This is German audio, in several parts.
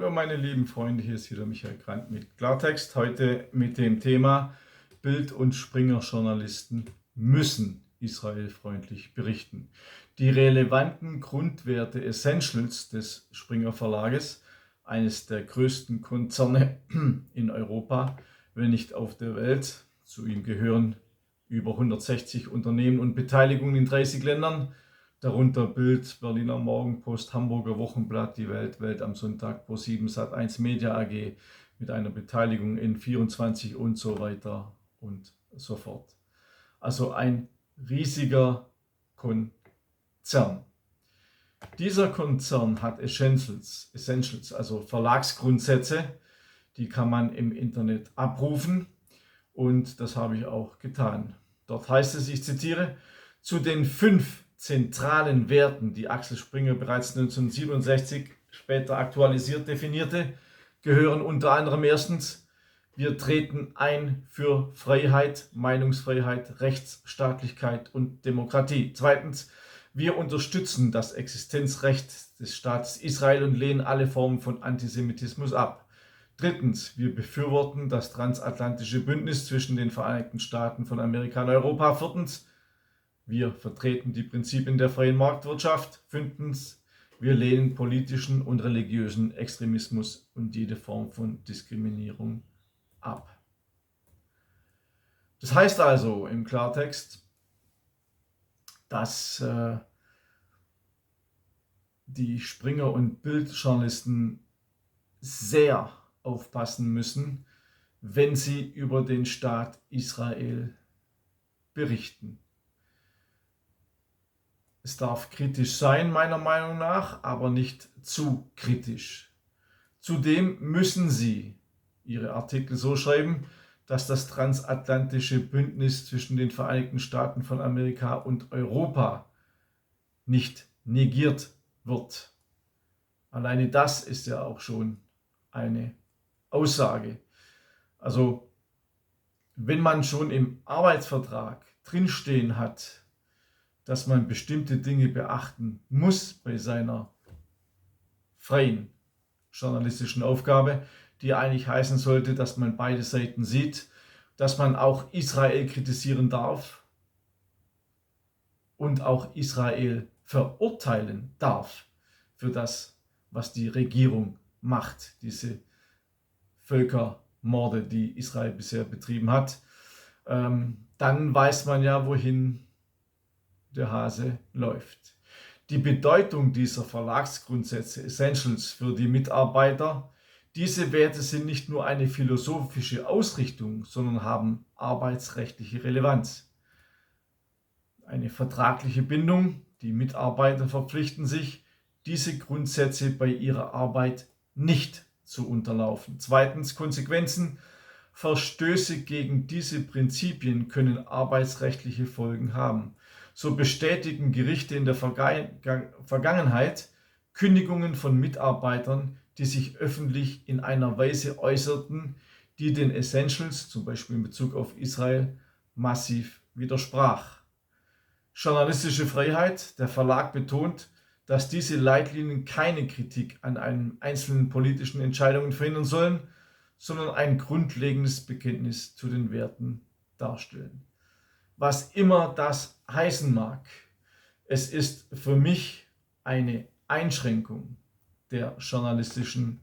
Hallo meine lieben Freunde, hier ist wieder Michael Grant mit Klartext. Heute mit dem Thema Bild- und Springer-Journalisten müssen israelfreundlich berichten. Die relevanten Grundwerte Essentials des Springer Verlages, eines der größten Konzerne in Europa, wenn nicht auf der Welt. Zu ihm gehören über 160 Unternehmen und Beteiligungen in 30 Ländern. Darunter Bild, Berliner Morgenpost, Hamburger Wochenblatt, Die Welt, Welt am Sonntag, Pro7, Sat.1 Media AG mit einer Beteiligung in 24 und so weiter und so fort. Also ein riesiger Konzern. Dieser Konzern hat Essentials, also Verlagsgrundsätze, die kann man im Internet abrufen und das habe ich auch getan. Dort heißt es, ich zitiere, zu den 5 zentralen Werten, die Axel Springer bereits 1967 später aktualisiert definierte, gehören unter anderem erstens, wir treten ein für Freiheit, Meinungsfreiheit, Rechtsstaatlichkeit und Demokratie. Zweitens, wir unterstützen das Existenzrecht des Staates Israel und lehnen alle Formen von Antisemitismus ab. Drittens, wir befürworten das transatlantische Bündnis zwischen den Vereinigten Staaten von Amerika und Europa. Viertens, wir vertreten die Prinzipien der freien Marktwirtschaft. Fünftens, wir lehnen politischen und religiösen Extremismus und jede Form von Diskriminierung ab. Das heißt also im Klartext, dass die Springer- und Bildjournalisten sehr aufpassen müssen, wenn sie über den Staat Israel berichten. Es darf kritisch sein, meiner Meinung nach, aber nicht zu kritisch. Zudem müssen sie ihre Artikel so schreiben, dass das transatlantische Bündnis zwischen den Vereinigten Staaten von Amerika und Europa nicht negiert wird. Alleine das ist ja auch schon eine Aussage. Also wenn man schon im Arbeitsvertrag drinstehen hat, dass man bestimmte Dinge beachten muss bei seiner freien journalistischen Aufgabe, die eigentlich heißen sollte, dass man beide Seiten sieht, dass man auch Israel kritisieren darf und auch Israel verurteilen darf für das, was die Regierung macht, diese Völkermorde, die Israel bisher betrieben hat, dann weiß man ja, wohin der Hase läuft. Die Bedeutung dieser Verlagsgrundsätze, Essentials für die Mitarbeiter, diese Werte sind nicht nur eine philosophische Ausrichtung, sondern haben arbeitsrechtliche Relevanz. Eine vertragliche Bindung, die Mitarbeiter verpflichten sich, diese Grundsätze bei ihrer Arbeit nicht zu unterlaufen. Zweitens, Konsequenzen. Verstöße gegen diese Prinzipien können arbeitsrechtliche Folgen haben. So bestätigen Gerichte in der Vergangenheit Kündigungen von Mitarbeitern, die sich öffentlich in einer Weise äußerten, die den Essentials, zum Beispiel in Bezug auf Israel, massiv widersprach. Journalistische Freiheit. Der Verlag betont, dass diese Leitlinien keine Kritik an einen einzelnen politischen Entscheidungen verhindern sollen, sondern ein grundlegendes Bekenntnis zu den Werten darstellen. Was immer das heißen mag, es ist für mich eine Einschränkung der journalistischen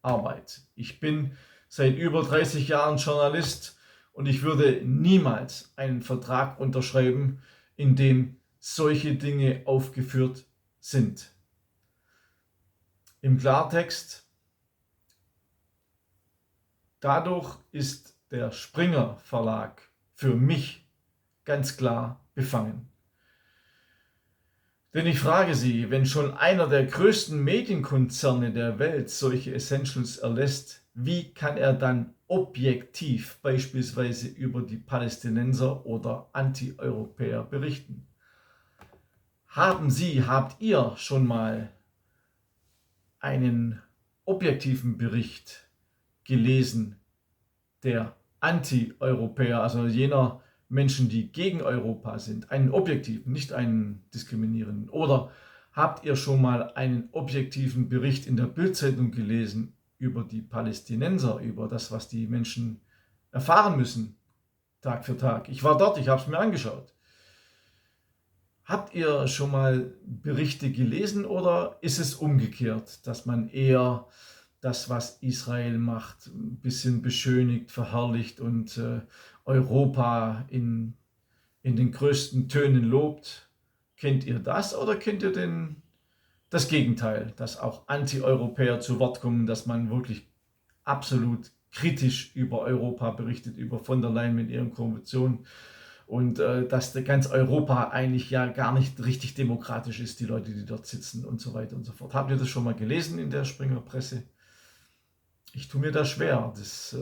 Arbeit. Ich bin seit über 30 Jahren Journalist und ich würde niemals einen Vertrag unterschreiben, in dem solche Dinge aufgeführt sind. Im Klartext, dadurch ist der Springer Verlag für mich ganz klar befangen. Denn ich frage Sie, wenn schon einer der größten Medienkonzerne der Welt solche Essentials erlässt, wie kann er dann objektiv beispielsweise über die Palästinenser oder Anti-Europäer berichten? Habt ihr schon mal einen objektiven Bericht gelesen der Anti-Europäer, also jener Menschen, die gegen Europa sind, einen objektiven, nicht einen diskriminierenden? Oder habt ihr schon mal einen objektiven Bericht in der Bild-Zeitung gelesen über die Palästinenser, über das, was die Menschen erfahren müssen, Tag für Tag. Ich war dort, ich habe es mir angeschaut. Habt ihr schon mal Berichte gelesen oder ist es umgekehrt, dass man eher das, was Israel macht, ein bisschen beschönigt, verherrlicht und Europa in den größten Tönen lobt? Kennt ihr das oder kennt ihr das Gegenteil, dass auch Anti-Europäer zu Wort kommen, dass man wirklich absolut kritisch über Europa berichtet, über von der Leyen mit ihren Konventionen und dass ganz Europa eigentlich ja gar nicht richtig demokratisch ist, die Leute, die dort sitzen und so weiter und so fort. Habt ihr das schon mal gelesen in der Springer-Presse? Ich tue mir da schwer, das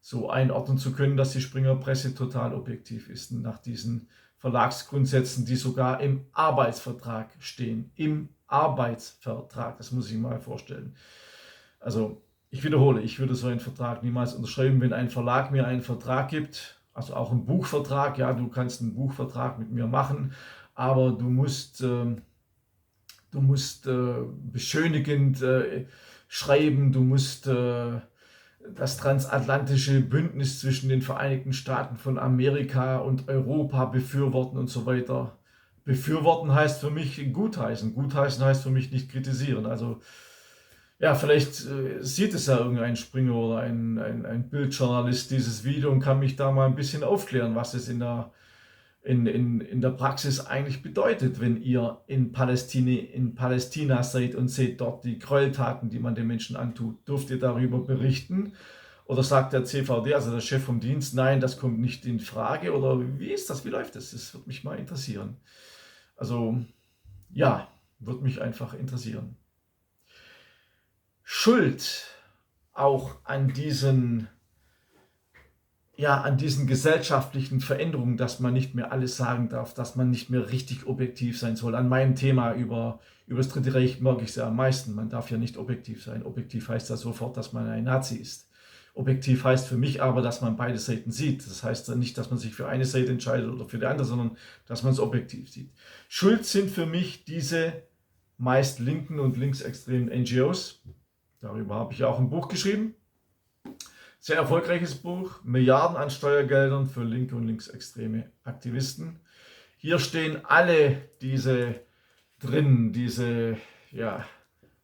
so einordnen zu können, dass die Springer-Presse total objektiv ist nach diesen Verlagsgrundsätzen, die sogar im Arbeitsvertrag stehen. Im Arbeitsvertrag, das muss ich mal vorstellen. Also ich wiederhole, ich würde so einen Vertrag niemals unterschreiben, wenn ein Verlag mir einen Vertrag gibt, also auch einen Buchvertrag. Ja, du kannst einen Buchvertrag mit mir machen, aber du musst beschönigend schreiben, du musst das transatlantische Bündnis zwischen den Vereinigten Staaten von Amerika und Europa befürworten und so weiter. Befürworten heißt für mich gutheißen. Gutheißen heißt für mich nicht kritisieren. Also ja, vielleicht sieht es ja irgendein Springer oder ein Bildjournalist dieses Video und kann mich da mal ein bisschen aufklären, was es in der Praxis eigentlich bedeutet, wenn ihr in Palästina seid und seht dort die Gräueltaten, die man den Menschen antut. Dürft ihr darüber berichten? Oder sagt der CVD, also der Chef vom Dienst, nein, das kommt nicht in Frage? Oder wie ist das? Wie läuft das? Das würde mich mal interessieren. Also ja, würde mich einfach interessieren. Schuld auch an diesen gesellschaftlichen Veränderungen, dass man nicht mehr alles sagen darf, dass man nicht mehr richtig objektiv sein soll. An meinem Thema über das Dritte Reich merke ich es ja am meisten. Man darf ja nicht objektiv sein. Objektiv heißt ja sofort, dass man ein Nazi ist. Objektiv heißt für mich aber, dass man beide Seiten sieht. Das heißt nicht, dass man sich für eine Seite entscheidet oder für die andere, sondern dass man es objektiv sieht. Schuld sind für mich diese meist linken und linksextremen NGOs. Darüber habe ich ja auch ein Buch geschrieben. Sehr erfolgreiches Buch, Milliarden an Steuergeldern für linke und linksextreme Aktivisten. Hier stehen alle diese drin, diese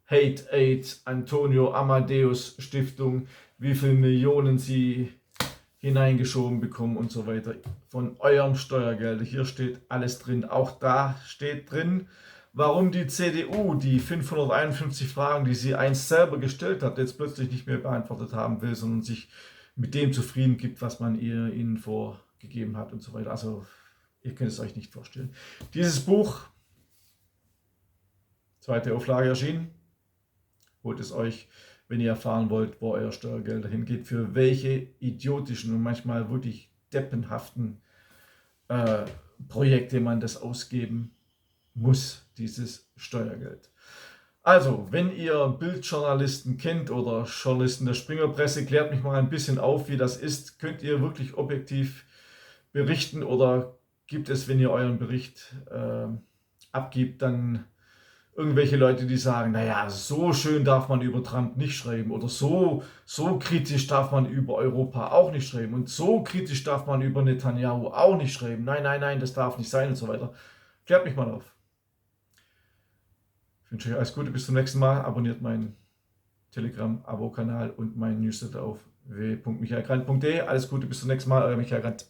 Hate Aid, Antonio Amadeus Stiftung, wie viele Millionen sie hineingeschoben bekommen und so weiter von eurem Steuergeld. Hier steht alles drin. Auch da steht drin, warum die CDU die 551 Fragen, die sie einst selber gestellt hat, jetzt plötzlich nicht mehr beantwortet haben will, sondern sich mit dem zufrieden gibt, was man ihnen vorgegeben hat und so weiter. Also ihr könnt es euch nicht vorstellen. Dieses Buch, zweite Auflage erschienen, holt es euch, wenn ihr erfahren wollt, wo euer Steuergeld hingeht, für welche idiotischen und manchmal wirklich deppenhaften Projekte man das ausgeben muss, dieses Steuergeld. Also, wenn ihr Bildjournalisten kennt oder Journalisten der Springerpresse, klärt mich mal ein bisschen auf, wie das ist. Könnt ihr wirklich objektiv berichten oder gibt es, wenn ihr euren Bericht abgibt, dann irgendwelche Leute, die sagen, naja, so schön darf man über Trump nicht schreiben oder so kritisch darf man über Europa auch nicht schreiben und so kritisch darf man über Netanyahu auch nicht schreiben. Nein, nein, nein, das darf nicht sein und so weiter. Klärt mich mal auf. Ich wünsche euch alles Gute, bis zum nächsten Mal. Abonniert meinen Telegram-Abo-Kanal und meinen Newsletter auf www.michaelgrant.de. Alles Gute, bis zum nächsten Mal, euer Michael Grant.